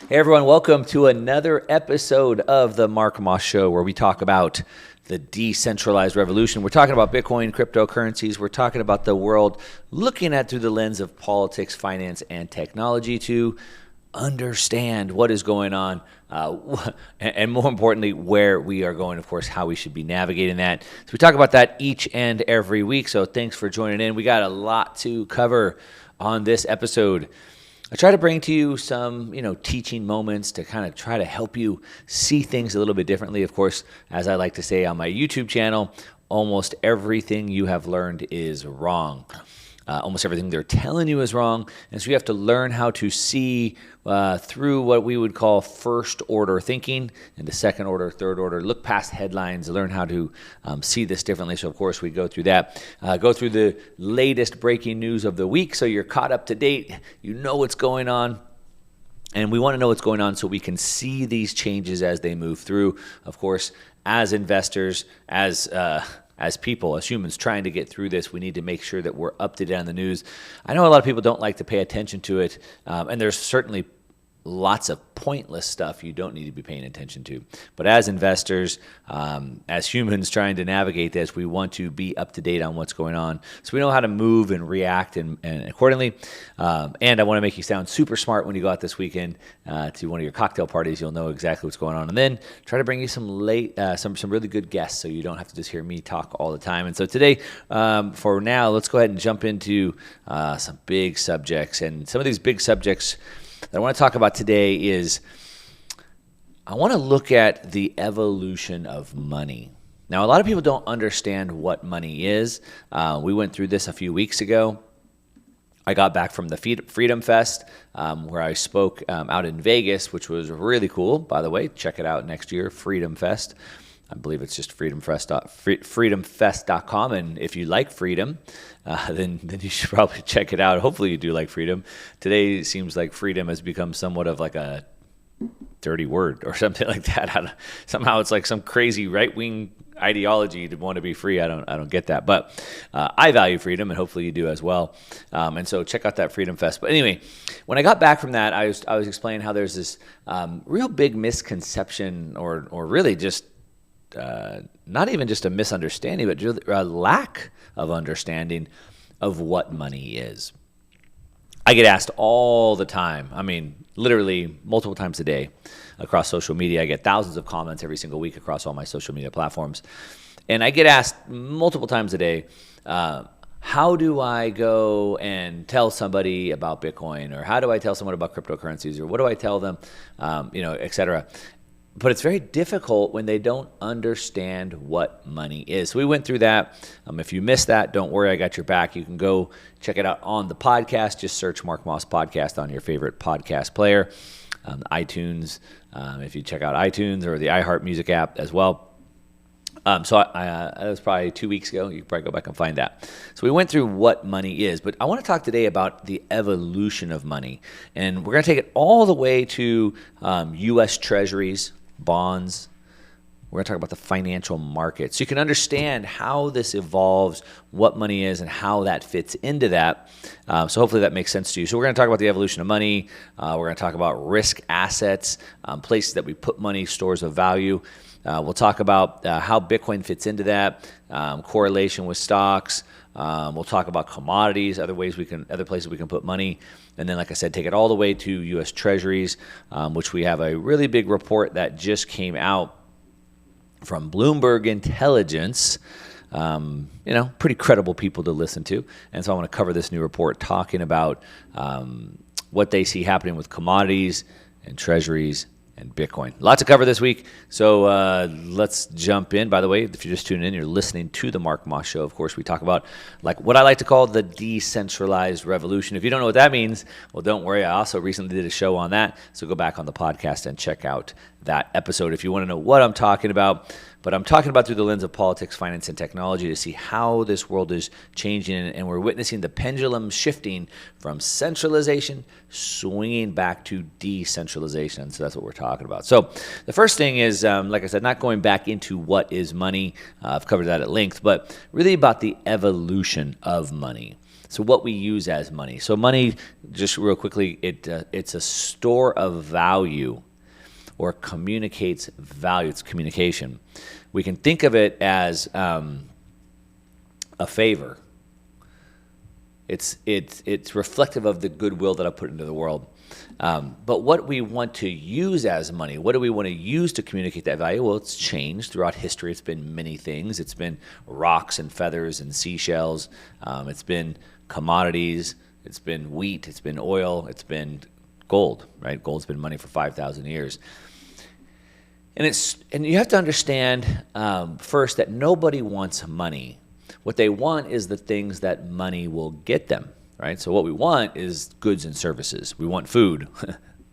Hey everyone, welcome to another episode of the Mark Moss Show, where we talk about the decentralized revolution. We're talking about Bitcoin, cryptocurrencies. We're talking about the world looking at through the lens of politics, finance, and technology to understand what is going on, and more importantly, where we are going, of course, how we should be navigating that. So we talk about that each and every week, so thanks for joining in. We got a lot to cover on this episode. I try to bring to you some, teaching moments to kind of try to help you see things a little bit differently. Of course, as I like to say on my YouTube channel, almost everything you have learned is wrong. Almost everything they're telling you is wrong. And so you have to learn how to see through what we would call first order thinking into second order, third order, look past headlines, learn how to see this differently. So, of course, we go through that, go through the latest breaking news of the week so you're caught up to date, you know what's going on. And we want to know what's going on so we can see these changes as they move through. Of course, as investors, as people, as humans trying to get through this, we need to make sure that we're up to date on the news. I know a lot of people don't like to pay attention to it, and there's certainly lots of pointless stuff you don't need to be paying attention to. But as investors, as humans trying to navigate this, we want to be up to date on what's going on so we know how to move and react and accordingly. And I want to make you sound super smart when you go out this weekend to one of your cocktail parties. You'll know exactly what's going on. And then try to bring you some really good guests so you don't have to just hear me talk all the time. And so today, for now, let's go ahead and jump into some big subjects. And some of these big subjects that I want to talk about today is I want to look at the evolution of money. Now, a lot of people don't understand what money is. We went through this a few weeks ago. I got back from the Freedom Fest where I spoke out in Vegas, which was really cool. By the way, check it out next year, Freedom Fest. I believe it's just freedomfest.com. And if you like freedom, then you should probably check it out. Hopefully you do like freedom. Today it seems like freedom has become somewhat of like a dirty word or something like that. Somehow it's like some crazy right-wing ideology to want to be free. I don't get that. But I value freedom, and hopefully you do as well. And so check out that Freedom Fest. But anyway, when I got back from that, I was explaining how there's this real big misconception or really just not even just a misunderstanding, but a lack of understanding of what money is. I get asked all the time, literally multiple times a day across social media. I get thousands of comments every single week across all my social media platforms. And I get asked multiple times a day, how do I go and tell somebody about Bitcoin? Or how do I tell someone about cryptocurrencies? Or what do I tell them, et cetera? But it's very difficult when they don't understand what money is. So we went through that. If you missed that, don't worry, I got your back. You can go check it out on the podcast. Just search Mark Moss Podcast on your favorite podcast player, iTunes. If you check out iTunes or the iHeart music app as well. So that was probably 2 weeks ago. You can probably go back and find that. So we went through what money is, but I want to talk today about the evolution of money. And we're going to take it all the way to U.S. Treasuries, bonds. We're going to talk about the financial markets. So you can understand how this evolves, what money is, and how that fits into that. So hopefully that makes sense to you. So we're going to talk about the evolution of money. We're going to talk about risk assets, places that we put money, stores of value. We'll talk about how Bitcoin fits into that, correlation with stocks. We'll talk about commodities, other places we can put money. And then, like I said, take it all the way to U.S. Treasuries, which we have a really big report that just came out from Bloomberg Intelligence. Pretty credible people to listen to. And so I want to cover this new report talking about what they see happening with commodities and treasuries and Bitcoin. Lots to cover this week, so let's jump in. By the way, if you're just tuning in, you're listening to the Mark Moss Show. Of course, we talk about what I like to call the decentralized revolution. If you don't know what that means, well, don't worry. I also recently did a show on that, so go back on the podcast and check out that episode if you want to know what I'm talking about. But I'm talking about through the lens of politics, finance, and technology to see how this world is changing, and we're witnessing the pendulum shifting from centralization, swinging back to decentralization. So that's what we're talking about. So the first thing is, like I said, not going back into what is money. I've covered that at length, but really about the evolution of money. So what we use as money. So money, just real quickly, it's a store of value or communicates value. It's communication. We can think of it as a favor. It's reflective of the goodwill that I put into the world. But what we want to use as money, what do we want to use to communicate that value? Well, it's changed throughout history. It's been many things. It's been rocks and feathers and seashells. It's been commodities. It's been wheat. It's been oil. It's been gold, right? Gold's been money for 5,000 years. And you have to understand first that nobody wants money. What they want is the things that money will get them, right? So what we want is goods and services. We want food.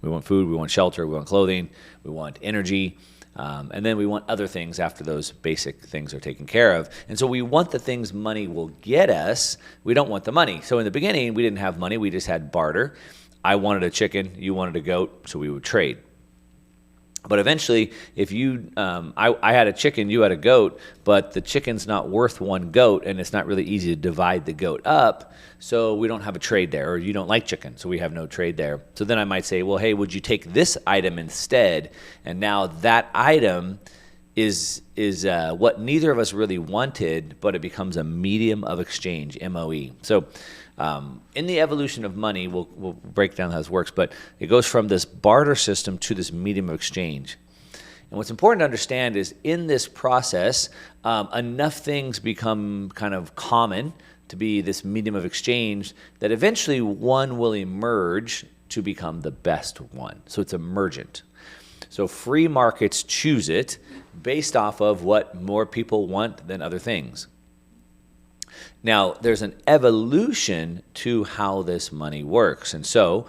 We want food. We want shelter. We want clothing. We want energy. And then we want other things after those basic things are taken care of. And so we want the things money will get us. We don't want the money. So in the beginning, we didn't have money. We just had barter. I wanted a chicken. You wanted a goat. So we would trade. But eventually, if I had a chicken, you had a goat, but the chicken's not worth one goat, and it's not really easy to divide the goat up, so we don't have a trade there, or you don't like chicken, so we have no trade there. So then I might say, well, hey, would you take this item instead? And now that item is what neither of us really wanted, but it becomes a medium of exchange, MOE. So in the evolution of money, we'll break down how this works, but it goes from this barter system to this medium of exchange. And what's important to understand is in this process, enough things become kind of common to be this medium of exchange that eventually one will emerge to become the best one. So it's emergent. So free markets choose it based off of what more people want than other things. Now, there's an evolution to how this money works. And so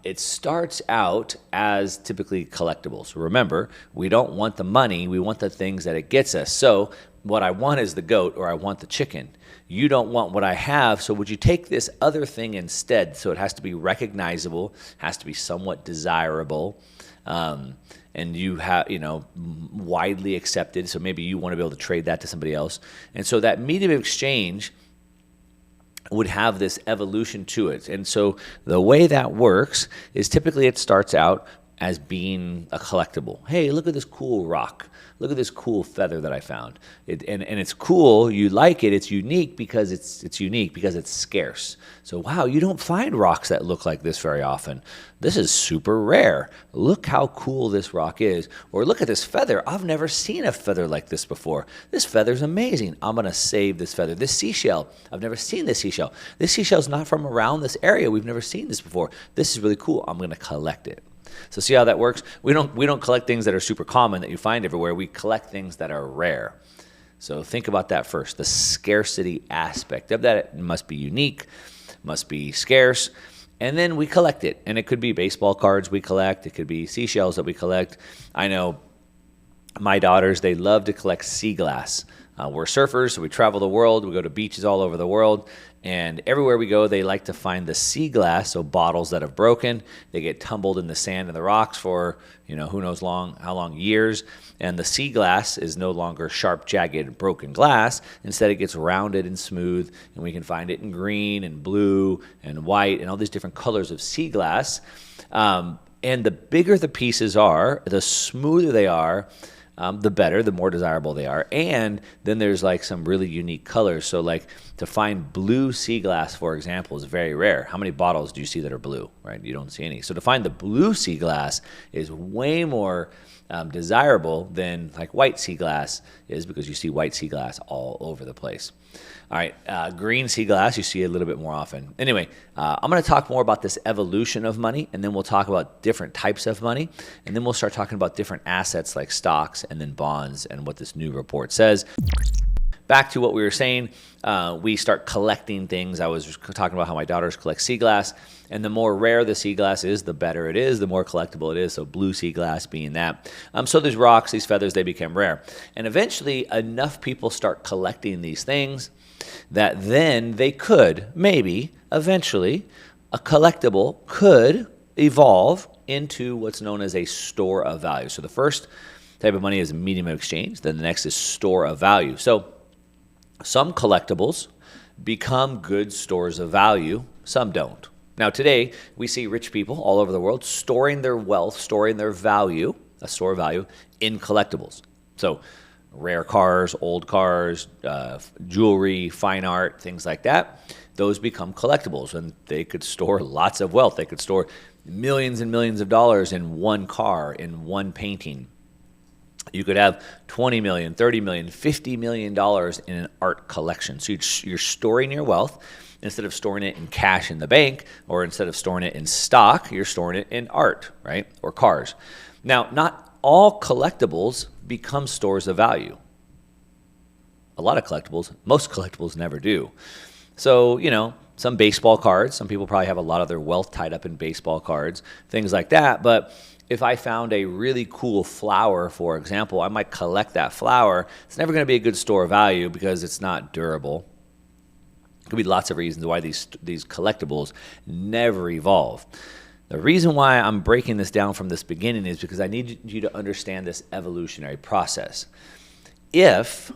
it starts out as typically collectibles. Remember, we don't want the money. We want the things that it gets us. So what I want is the goat or I want the chicken. You don't want what I have, so would you take this other thing instead? So it has to be recognizable, has to be somewhat desirable, and you have, widely accepted. So maybe you want to be able to trade that to somebody else. And so that medium of exchange would have this evolution to it. And so the way that works is typically it starts out as being a collectible. Hey, look at this cool rock. Look at this cool feather that I found. And it's cool. You like it. It's unique because it's unique because it's scarce. So wow, you don't find rocks that look like this very often. This is super rare. Look how cool this rock is. Or look at this feather. I've never seen a feather like this before. This feather's amazing. I'm going to save this feather. This seashell. I've never seen this seashell. This seashell's not from around this area. We've never seen this before. This is really cool. I'm going to collect it. So see how that works? We don't collect things that are super common that you find everywhere. We collect things that are rare. So think about that first. The scarcity aspect of that. It must be unique, must be scarce, and then we collect it. And it could be baseball cards we collect. It could be seashells that we collect. I know my daughters, they love to collect sea glass. We're surfers, so we travel the world. We go to beaches all over the world. And everywhere we go, they like to find the sea glass, so bottles that have broken. They get tumbled in the sand and the rocks for, who knows how long, years. And the sea glass is no longer sharp, jagged, broken glass. Instead, it gets rounded and smooth, and we can find it in green and blue and white and all these different colors of sea glass. And the bigger the pieces are, the smoother they are, the better, the more desirable they are. And then there's like some really unique colors. So like to find blue sea glass, for example, is very rare. How many bottles do you see that are blue, right? You don't see any. So to find the blue sea glass is way more desirable than like white sea glass is, because you see white sea glass all over the place. All right, green sea glass you see a little bit more often. Anyway, I'm going to talk more about this evolution of money, and then we'll talk about different types of money, and then we'll start talking about different assets like stocks and then bonds and what this new report says. Back to what we were saying, we start collecting things. I was talking about how my daughters collect sea glass, and the more rare the sea glass is, the better it is, the more collectible it is, so blue sea glass being that. So these rocks, these feathers, they become rare. And eventually, enough people start collecting these things that then they could, maybe, eventually, a collectible could evolve into what's known as a store of value. So the first type of money is medium of exchange, then the next is store of value. So some collectibles become good stores of value. Some don't. Now, today, we see rich people all over the world storing their wealth, storing their value, a store of value, in collectibles. So, rare cars, old cars, jewelry, fine art, things like that, those become collectibles, and they could store lots of wealth. They could store millions and millions of dollars in one car, in one painting. You could have $20 million, $30 million, $50 million in an art collection. So you're storing your wealth. Instead of storing it in cash in the bank, or instead of storing it in stock, you're storing it in art, right? Or cars. Now, not all collectibles become stores of value. A lot of collectibles, most collectibles never do. So, some baseball cards, some people probably have a lot of their wealth tied up in baseball cards, things like that. But if I found a really cool flower, for example, I might collect that flower. It's never going to be a good store of value because it's not durable. Could be lots of reasons why these collectibles never evolve. The reason why I'm breaking this down from this beginning is because I need you to understand this evolutionary process. If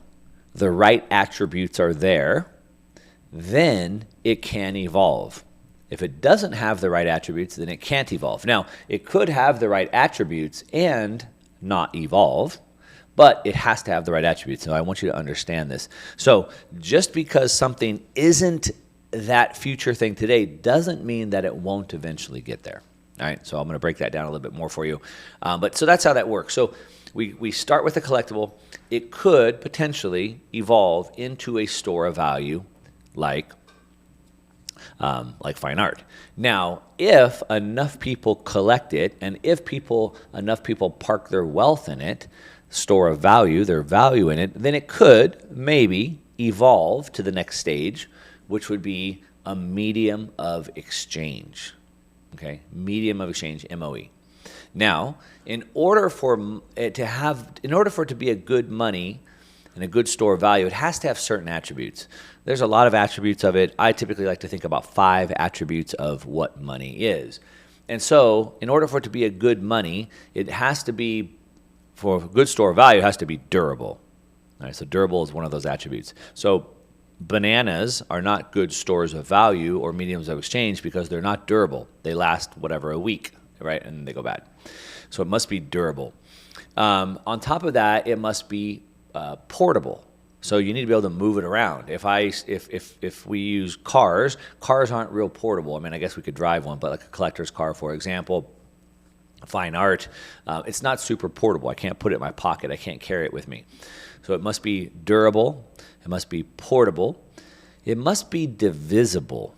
the right attributes are there, then it can evolve. If it doesn't have the right attributes, then it can't evolve. Now, it could have the right attributes and not evolve, but it has to have the right attributes. So I want you to understand this. So just because something isn't that future thing today doesn't mean that it won't eventually get there. All right, so I'm going to break that down a little bit more for you. But so that's how that works. So we start with a collectible. It could potentially evolve into a store of value like fine art. Now, if enough people collect it, and if enough people park their wealth in it, store of value, their value in it, then it could maybe evolve to the next stage, which would be a medium of exchange. Okay, medium of exchange, MOE. Now, in order for it to be a good money and a good store of value, it has to have certain attributes. There's a lot of attributes of it. I typically like to think about 5 attributes of what money is. And so, in order for it to be a good money, it has to be, for a good store of value, it has to be durable. All right, so durable is one of those attributes. So bananas are not good stores of value or mediums of exchange because they're not durable. They last a week, right, and they go bad. So it must be durable. On top of that, it must be portable. So you need to be able to move it around. If we use cars aren't real portable. I mean, I guess we could drive one, but like a collector's car, for example, fine art, it's not super portable. I can't put it in my pocket. I can't carry it with me. So it must be durable. It must be portable. It must be divisible.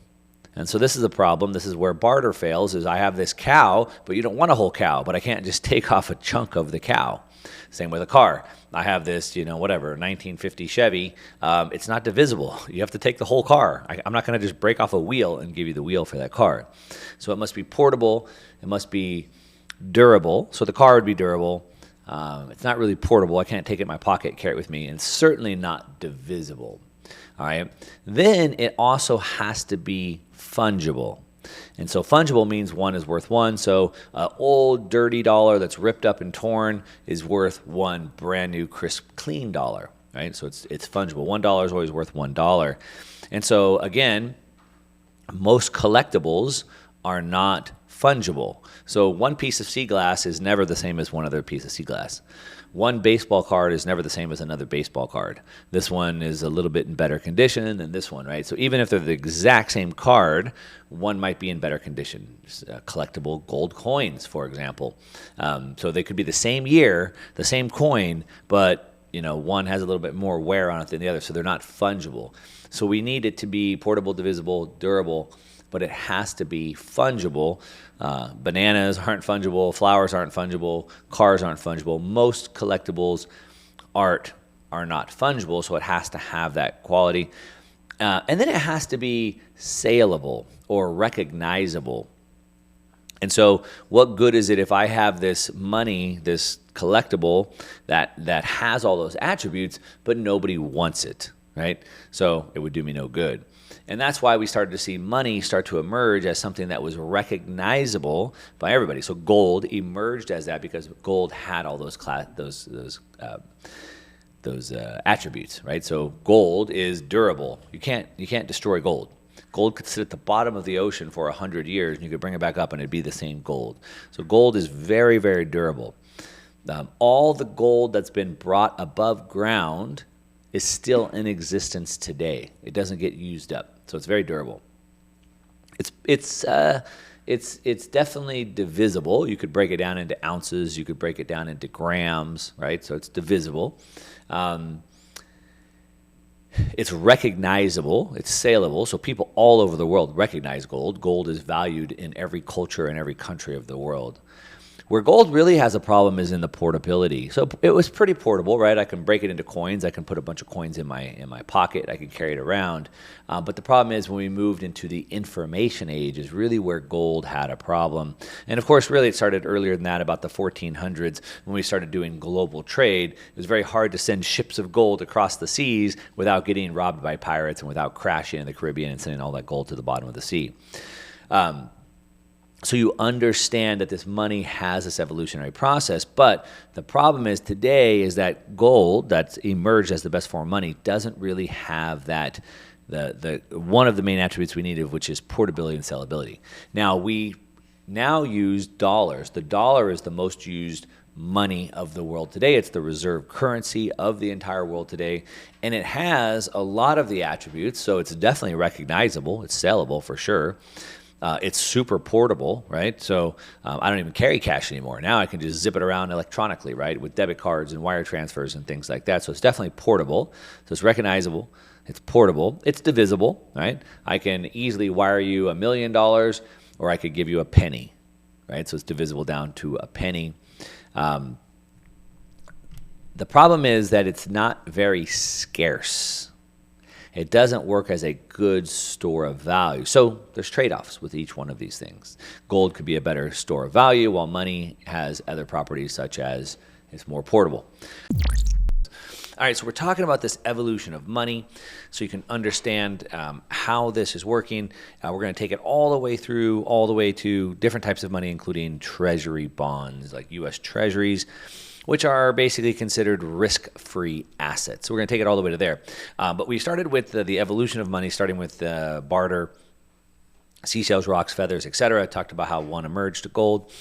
And so this is a problem. This is where barter fails, is I have this cow, but you don't want a whole cow, but I can't just take off a chunk of the cow. Same with a car. I have this, 1950 Chevy. It's not divisible. You have to take the whole car. I'm not going to just break off a wheel and give you the wheel for that car. So it must be portable. It must be durable. So the car would be durable. It's not really portable. I can't take it in my pocket, carry it with me, and certainly not divisible. All right. Then it also has to be fungible. And so fungible means one is worth one. So an old dirty dollar that's ripped up and torn is worth one brand new crisp clean dollar. Right. So it's fungible. $1 is always worth $1. And so again, most collectibles are not fungible. So one piece of sea glass is never the same as one other piece of sea glass. One baseball card is never the same as another baseball card. This one is a little bit in better condition than this one, right? So even if they're the exact same card, one might be in better condition. Collectible gold coins, for example. So they could be the same year, the same coin, but one has a little bit more wear on it than the other, so they're not fungible. So we need it to be portable, divisible, durable, but it has to be fungible. Bananas aren't fungible, flowers aren't fungible, cars aren't fungible. Most collectibles, art, are not fungible, so it has to have that quality. And then it has to be saleable or recognizable. And so what good is it if I have this money, this collectible that has all those attributes, but nobody wants it, right? So it would do me no good. And that's why we started to see money start to emerge as something that was recognizable by everybody. So gold emerged as that because gold had all those attributes, right? So gold is durable. You can't destroy gold. Gold could sit at the bottom of the ocean for 100 years, and you could bring it back up, and it'd be the same gold. So gold is very, very durable. All the gold that's been brought above ground is still in existence today. It doesn't get used up, so it's very durable. It's definitely divisible. You could break it down into ounces. You could break it down into grams, right? So it's divisible. It's recognizable. It's saleable. So people all over the world recognize gold. Gold is valued in every culture and every country of the world. Where gold really has a problem is in the portability. So it was pretty portable, right? I can break it into coins. I can put a bunch of coins in my pocket. I can carry it around. But the problem is when we moved into the information age is really where gold had a problem. And of course, really it started earlier than that, about the 1400s, when we started doing global trade. It was very hard to send ships of gold across the seas without getting robbed by pirates and without crashing in the Caribbean and sending all that gold to the bottom of the sea. So you understand that this money has this evolutionary process, but the problem is today is that gold that's emerged as the best form of money doesn't really have that the one of the main attributes we needed, which is portability and sellability. Now we use dollars. The dollar is the most used money of the world today. It's the reserve currency of the entire world today, and it has a lot of the attributes, so it's definitely recognizable. It's sellable for sure. It's super portable, right? So I don't even carry cash anymore. Now I can just zip it around electronically, right, with debit cards and wire transfers and things like that. So it's definitely portable. So it's recognizable. It's portable. It's divisible, right? I can easily wire you $1 million, or I could give you a penny, right? So it's divisible down to a penny. The problem is that it's not very scarce. It doesn't work as a good store of value. So there's trade-offs with each one of these things. Gold could be a better store of value, while money has other properties such as it's more portable. All right, so we're talking about this evolution of money so you can understand how this is working. We're going to take it all the way to different types of money, including treasury bonds like U.S. treasuries, which are basically considered risk-free assets. So we're going to take it all the way to there. But we started with the evolution of money, starting with barter, seashells, rocks, feathers, etc. Talked about how one emerged to gold.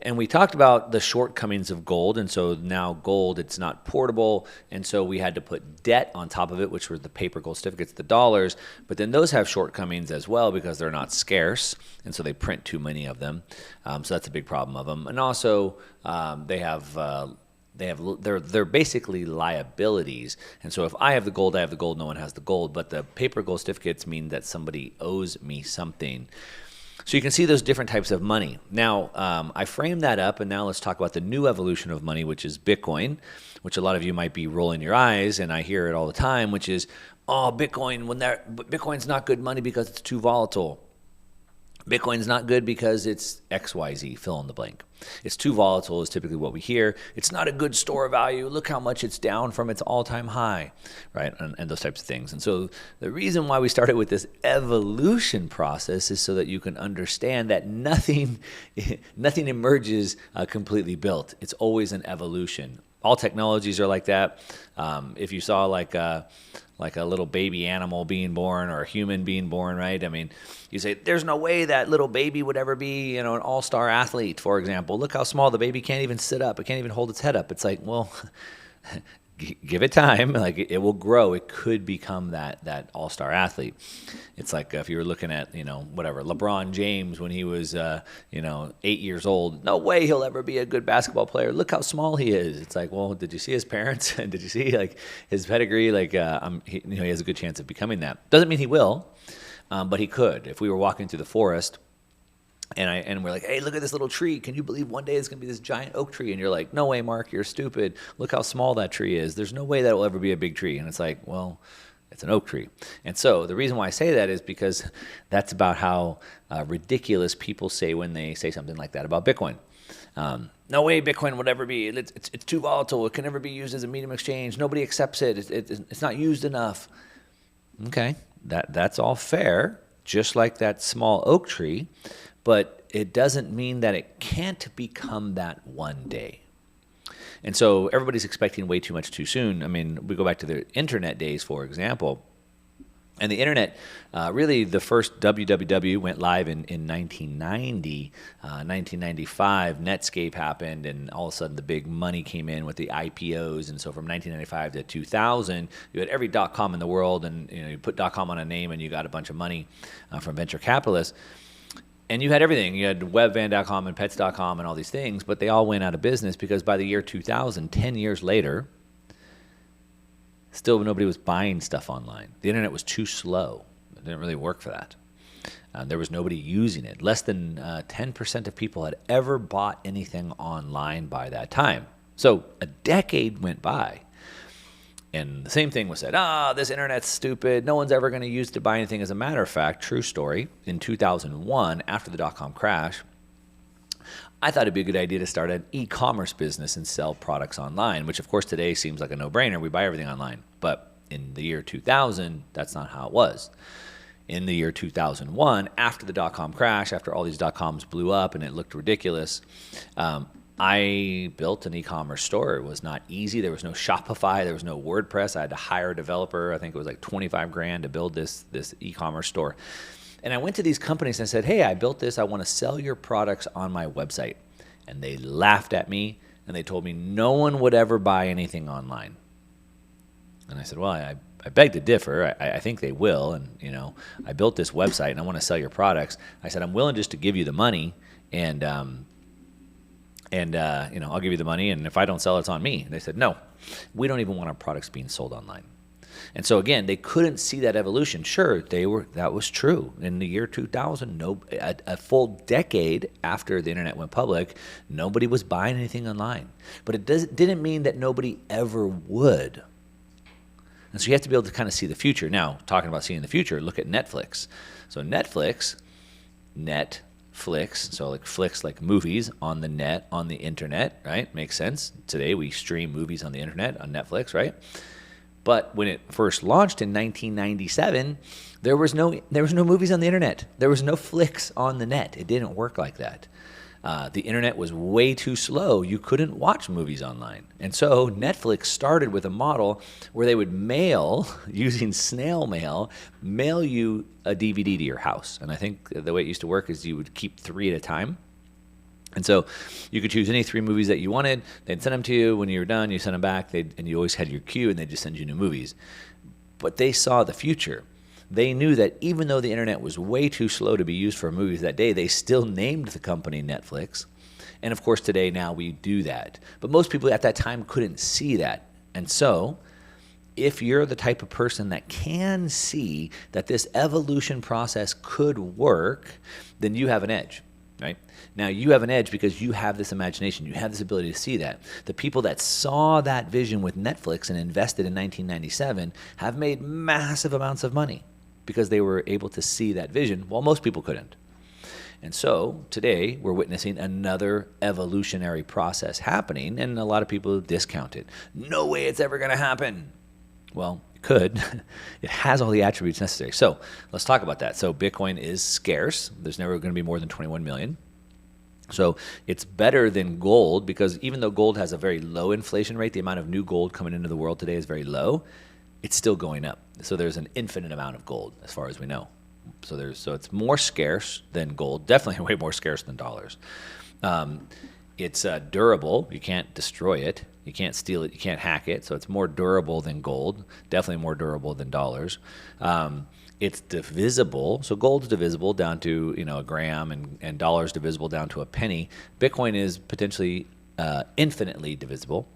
And we talked about the shortcomings of gold. And so now gold, it's not portable. And so we had to put debt on top of it, which were the paper gold certificates, the dollars. But then those have shortcomings as well because they're not scarce. And so they print too many of them. So that's a big problem of them. And also they're basically liabilities. And so if I have the gold, no one has the gold. But the paper gold certificates mean that somebody owes me something. So you can see those different types of money. Now, I framed that up, and now let's talk about the new evolution of money, which is Bitcoin, which a lot of you might be rolling your eyes, and I hear it all the time, which is, oh, Bitcoin's not good money because it's too volatile. Bitcoin's not good because it's XYZ, fill in the blank. It's too volatile is typically what we hear. It's not a good store of value. Look how much it's down from its all-time high, right? And those types of things. And so the reason why we started with this evolution process is so that you can understand that nothing emerges completely built. It's always an evolution. All technologies are like that. If you saw like a little baby animal being born or a human being born, right? I mean, you say, there's no way that little baby would ever be, an all-star athlete, for example. Look how small the baby can't even sit up. It can't even hold its head up. It's like, well, give it time. Like it will grow. It could become that all-star athlete. It's like if you were looking at, LeBron James when he was, 8 years old. No way he'll ever be a good basketball player. Look how small he is. It's like, well, did you see his parents? And did you see his pedigree? He has a good chance of becoming that. Doesn't mean he will, but he could. If we were walking through the forest and we're like, hey, look at this little tree. Can you believe one day it's going to be this giant oak tree? And you're like, no way, Mark, you're stupid. Look how small that tree is. There's no way that will ever be a big tree. And it's like, well, it's an oak tree. And so the reason why I say that is because that's about how ridiculous people say when they say something like that about Bitcoin. No way Bitcoin would ever be. It's too volatile. It can never be used as a medium of exchange. Nobody accepts it. It's not used enough. Okay, that's all fair, just like that small oak tree. But it doesn't mean that it can't become that one day. And so everybody's expecting way too much too soon. I mean, we go back to the internet days, for example. And the internet, really the first www went live in 1990. 1995, Netscape happened, and all of a sudden the big money came in with the IPOs. And so from 1995 to 2000, you had every .com in the world, and you put .com on a name and you got a bunch of money from venture capitalists. And you had everything. You had webvan.com and pets.com and all these things, but they all went out of business because by the year 2000, 10 years later, still nobody was buying stuff online. The internet was too slow. It didn't really work for that. There was nobody using it. Less than 10% of people had ever bought anything online by that time. So a decade went by. And the same thing was said, this internet's stupid. No one's ever going to use it to buy anything. As a matter of fact, true story, in 2001, after the dot-com crash, I thought it'd be a good idea to start an e-commerce business and sell products online, which of course today seems like a no-brainer. We buy everything online. But in the year 2000, that's not how it was. In the year 2001, after the dot-com crash, after all these dot-coms blew up and it looked ridiculous, I built an e-commerce store. It was not easy. There was no Shopify. There was no WordPress. I had to hire a developer. I think it was like $25,000 to build this e-commerce store. And I went to these companies and I said, hey, I built this. I want to sell your products on my website. And they laughed at me and they told me no one would ever buy anything online. And I said, well, I beg to differ. I think they will. And, I built this website and I want to sell your products. I said, I'm willing just to give you the money and I'll give you the money. And if I don't sell it, it's on me. And they said, no, we don't even want our products being sold online. And so again, they couldn't see that evolution. Sure, that was true. In the year 2000, a full decade after the internet went public, nobody was buying anything online. But it didn't mean that nobody ever would. And so you have to be able to kind of see the future. Now, talking about seeing the future, look at Netflix. So Netflix, so like flicks like movies on the net, on the internet, right? Makes sense. Today we stream movies on the internet, on Netflix, right? But when it first launched in 1997, there was no movies on the internet. There was no flicks on the net. It didn't work like that. The internet was way too slow. You couldn't watch movies online. And so Netflix started with a model where they would mail, using snail mail, mail you a DVD to your house. And I think the way it used to work is you would keep 3 at a time. And so you could choose any 3 movies that you wanted. They'd send them to you. When you were done, you send them back. And you always had your queue, and they'd just send you new movies. But they saw the future. They knew that even though the internet was way too slow to be used for movies that day, they still named the company Netflix. And of course, today, now we do that. But most people at that time couldn't see that. And so if you're the type of person that can see that this evolution process could work, then you have an edge. Right? Now, you have an edge because you have this imagination. You have this ability to see that. The people that saw that vision with Netflix and invested in 1997 have made massive amounts of money because they were able to see that vision while most people couldn't. And so today we're witnessing another evolutionary process happening, and a lot of people discount it. No way it's ever going to happen. Well, it could. It has all the attributes necessary. So let's talk about that. So Bitcoin is scarce. There's never going to be more than 21 million. So it's better than gold because even though gold has a very low inflation rate, the amount of new gold coming into the world today is very low. It's still going up. So there's an infinite amount of gold as far as we know. So it's more scarce than gold, definitely way more scarce than dollars. It's durable. You can't destroy it. You can't steal it. You can't hack it. So it's more durable than gold, definitely more durable than dollars. It's divisible. So gold's divisible down to a gram, and dollars divisible down to a penny. Bitcoin is potentially infinitely divisible.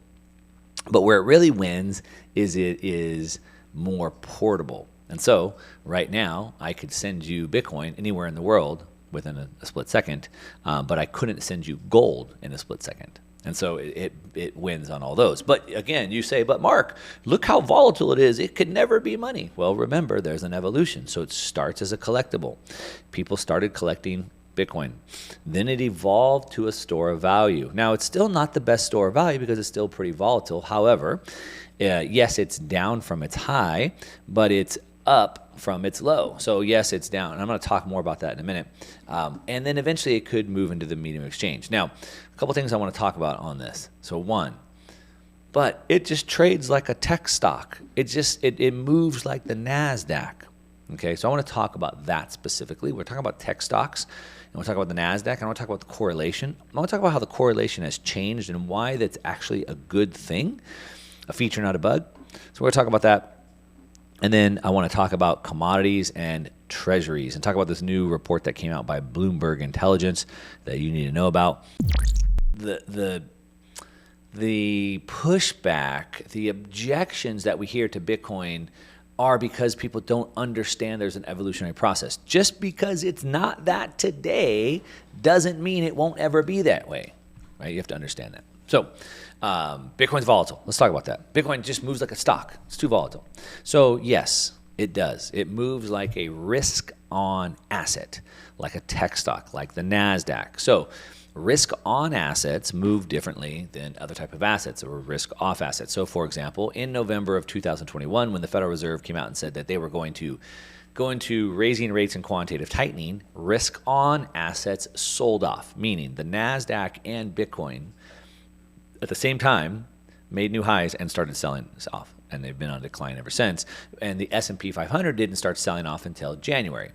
But where it really wins is it is more portable. And so right now, I could send you Bitcoin anywhere in the world within a split second, but I couldn't send you gold in a split second. And so it wins on all those. But again, you say, but Mark, look how volatile it is. It could never be money. Well, remember, there's an evolution. So it starts as a collectible. People started collecting Bitcoin. Then it evolved to a store of value. Now, it's still not the best store of value because it's still pretty volatile. However, yes, it's down from its high, but it's up from its low. So yes, it's down. And I'm going to talk more about that in a minute. And then eventually it could move into the medium exchange. Now, a couple things I want to talk about on this. So one, but it just trades like a tech stock. It moves like the Nasdaq. Okay, so I want to talk about that specifically. We're talking about tech stocks, and we'll talk about the Nasdaq, and I want to talk about the correlation. I want to talk about how the correlation has changed and why that's actually a good thing, a feature, not a bug. So we're going to talk about that. And then I want to talk about commodities and treasuries and talk about this new report that came out by Bloomberg Intelligence that you need to know about. The pushback, the objections that we hear to Bitcoin are because people don't understand there's an evolutionary process. Just because it's not that today doesn't mean it won't ever be that way, right? You have to understand that. So Bitcoin's volatile. Let's talk about that. Bitcoin just moves like a stock. It's too volatile. So yes, it does. It moves like a risk-on asset, like a tech stock, like the Nasdaq. So risk-on assets move differently than other type of assets or risk-off assets. So, for example, in November of 2021, when the Federal Reserve came out and said that they were going to go into raising rates and quantitative tightening, risk-on assets sold off, meaning the Nasdaq and Bitcoin at the same time made new highs and started selling off, and they've been on decline ever since. And the S&P 500 didn't start selling off until January.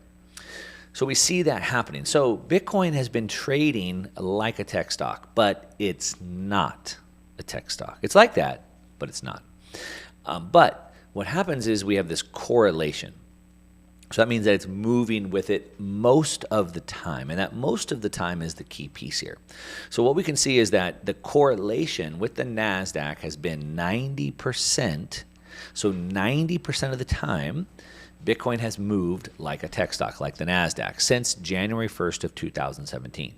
So we see that happening. So Bitcoin has been trading like a tech stock, but it's not a tech stock. It's like that, but it's not. But what happens is we have this correlation. So that means that it's moving with it most of the time, and that most of the time is the key piece here. So what we can see is that the correlation with the Nasdaq has been 90%. So 90% of the time, Bitcoin has moved like a tech stock, like the Nasdaq, since January 1st of 2017.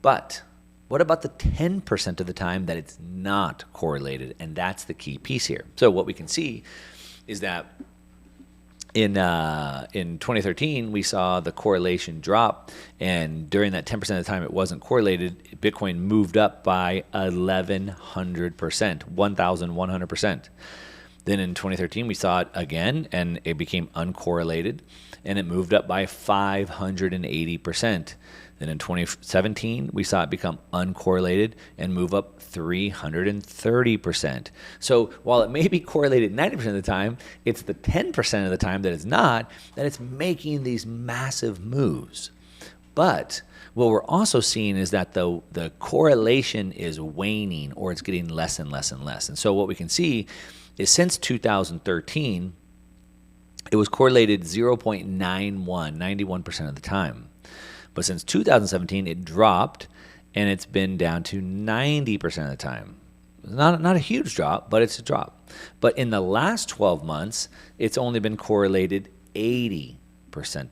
But what about the 10% of the time that it's not correlated? And that's the key piece here. So what we can see is that in 2013, we saw the correlation drop, and during that 10% of the time it wasn't correlated, Bitcoin moved up by 1,100%, 1,100%. Then in 2013, we saw it again, and it became uncorrelated, and it moved up by 580%. Then in 2017, we saw it become uncorrelated and move up 330%. So while it may be correlated 90% of the time, it's the 10% of the time that it's not, that it's making these massive moves. But what we're also seeing is that the correlation is waning, or it's getting less and less and less. And so what we can see is since 2013, it was correlated 0.91, 91% of the time. But since 2017, it dropped, and it's been down to 90% of the time. Not a huge drop, but it's a drop. But in the last 12 months, it's only been correlated 80%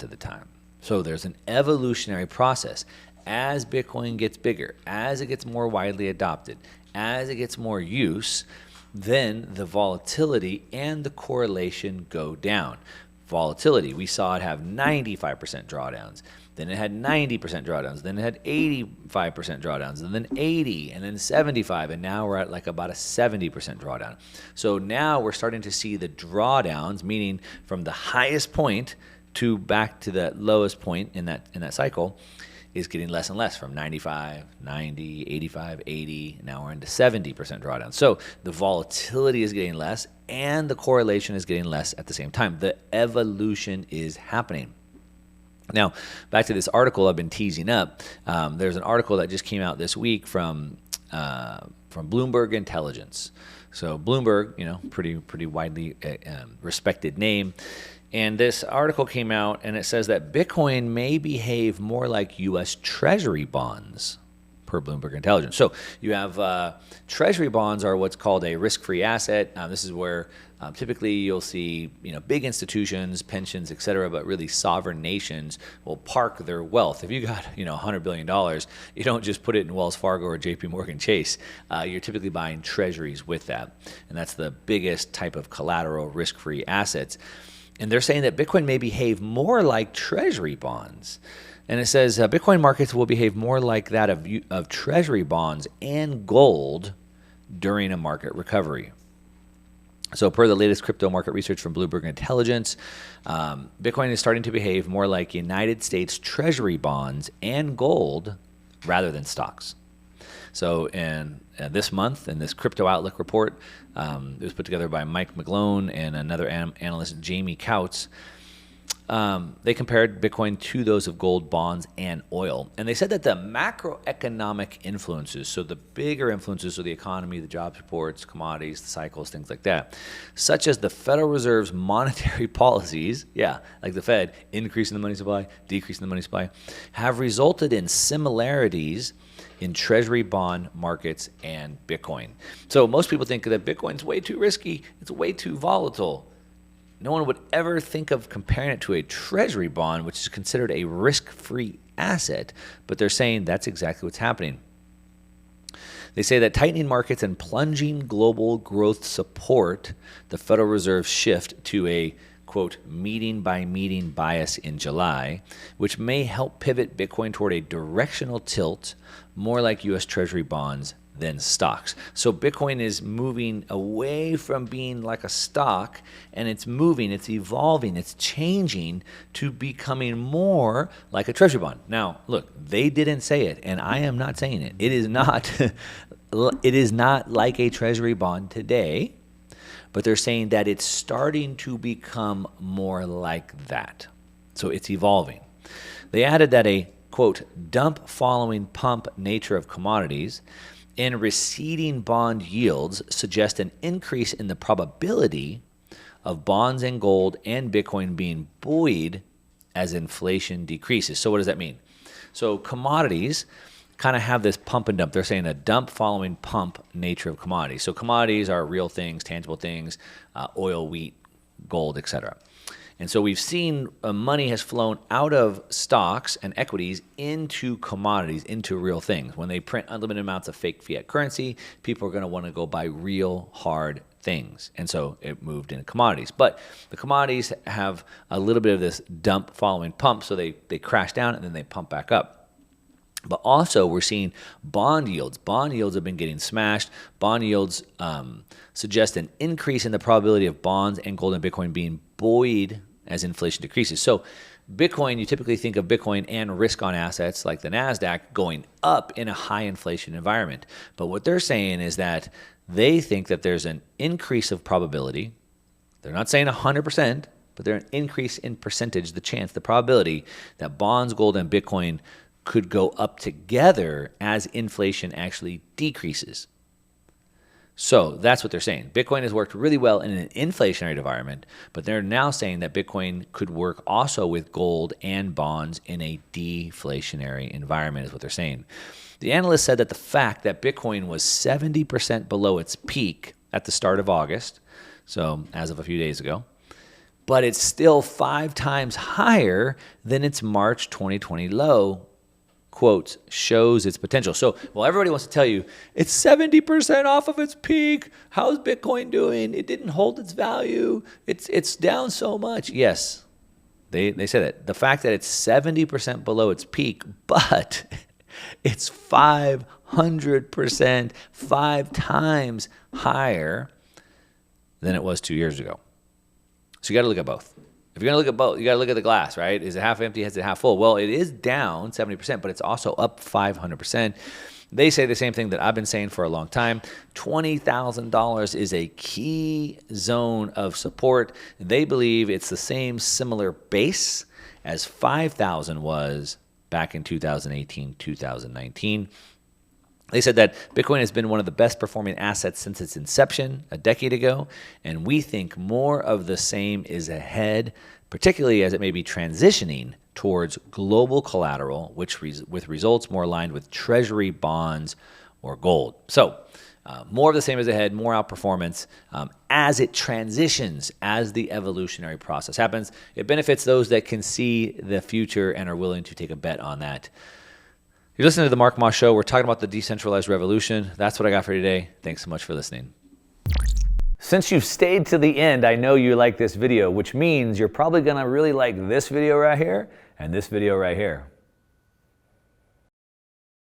of the time. So there's an evolutionary process. As Bitcoin gets bigger, as it gets more widely adopted, as it gets more use, then the volatility and the correlation go down. Volatility, we saw it have 95% drawdowns. Then it had 90% drawdowns. Then it had 85% drawdowns. And then 80, and then 75. And now we're at like about a 70% drawdown. So now we're starting to see the drawdowns, meaning from the highest point to back to the lowest point in that cycle, is getting less and less, from 95, 90, 85, 80. Now we're into 70% drawdown. So the volatility is getting less and the correlation is getting less at the same time. The evolution is happening. Now, back to this article I've been teasing up. There's an article that just came out this week from Bloomberg Intelligence. So Bloomberg, pretty widely respected name. And this article came out, and it says that Bitcoin may behave more like U.S. Treasury bonds, per Bloomberg Intelligence. So you have Treasury bonds are what's called a risk-free asset. This is where typically you'll see big institutions, pensions, et cetera, but really sovereign nations will park their wealth. If you got $100 billion, you don't just put it in Wells Fargo or JP Morgan Chase. You're typically buying treasuries with that. And that's the biggest type of collateral risk-free assets. And they're saying that Bitcoin may behave more like treasury bonds. And it says Bitcoin markets will behave more like that of treasury bonds and gold during a market recovery. So per the latest crypto market research from Bloomberg Intelligence, Bitcoin is starting to behave more like United States treasury bonds and gold rather than stocks. So in this month, in this Crypto Outlook report, it was put together by Mike McGlone and another analyst, Jamie Couts. They compared Bitcoin to those of gold, bonds, and oil. And they said that the macroeconomic influences, so the bigger influences of the economy, the jobs reports, commodities, the cycles, things like that, such as the Federal Reserve's monetary policies, like the Fed, increasing the money supply, decreasing the money supply, have resulted in similarities in treasury bond markets and Bitcoin. So most people think that Bitcoin's way too risky, it's way too volatile. No one would ever think of comparing it to a treasury bond, which is considered a risk-free asset, but they're saying that's exactly what's happening. They say that tightening markets and plunging global growth support the Federal Reserve's shift to a, quote, meeting-by-meeting bias in July, which may help pivot Bitcoin toward a directional tilt, more like U.S. Treasury bonds than stocks. So Bitcoin is moving away from being like a stock, and it's moving, it's evolving, it's changing to becoming more like a treasury bond. Now, look, they didn't say it, and I am not saying it. It is not it is not like a treasury bond today, but they're saying that it's starting to become more like that. So it's evolving. They added that a, quote, dump following pump nature of commodities and receding bond yields suggest an increase in the probability of bonds and gold and Bitcoin being buoyed as inflation decreases. So what does that mean? So commodities kind of have this pump and dump. They're saying a dump following pump nature of commodities. So commodities are real things, tangible things, oil, wheat, gold, etc. And so we've seen money has flown out of stocks and equities into commodities, into real things. When they print unlimited amounts of fake fiat currency, people are going to want to go buy real hard things. And so it moved into commodities. But the commodities have a little bit of this dump following pump, so they crash down and then they pump back up. But also we're seeing bond yields. Bond yields have been getting smashed. Bond yields suggest an increase in the probability of bonds and gold and Bitcoin being buoyed as inflation decreases. So Bitcoin, you typically think of Bitcoin and risk on assets like the Nasdaq going up in a high inflation environment. But what they're saying is that they think that there's an increase of probability. They're not saying 100%, but they're an increase in percentage, the chance, the probability that bonds, gold, and Bitcoin could go up together as inflation actually decreases. So that's what they're saying. Bitcoin has worked really well in an inflationary environment, but they're now saying that Bitcoin could work also with gold and bonds in a deflationary environment is what they're saying. The analyst said that the fact that Bitcoin was 70% below its peak at the start of August, so as of a few days ago, but it's still 5 times higher than its March 2020 low, quotes, shows its potential. So, well, everybody wants to tell you it's 70% off of its peak. How's Bitcoin doing? It didn't hold its value. It's down so much. Yes, they say that. The fact that it's 70% below its peak, but it's 500%, 5 times higher than it was 2 years ago. So you got to look at both. If you're going to look at both, you got to look at the glass, right? Is it half empty? Is it half full? Well, it is down 70%, but it's also up 500%. They say the same thing that I've been saying for a long time. $20,000 is a key zone of support. They believe it's the same similar base as 5,000 was back in 2018, 2019. They said that Bitcoin has been one of the best performing assets since its inception a decade ago, and we think more of the same is ahead, particularly as it may be transitioning towards global collateral, which with results more aligned with treasury bonds or gold. So more of the same is ahead, more outperformance as it transitions, as the evolutionary process happens. It benefits those that can see the future and are willing to take a bet on that. You're listening to The Mark Moss Show. We're talking about the decentralized revolution. That's what I got for you today. Thanks so much for listening. Since you've stayed to the end, I know you like this video, which means you're probably going to really like this video right here and this video right here.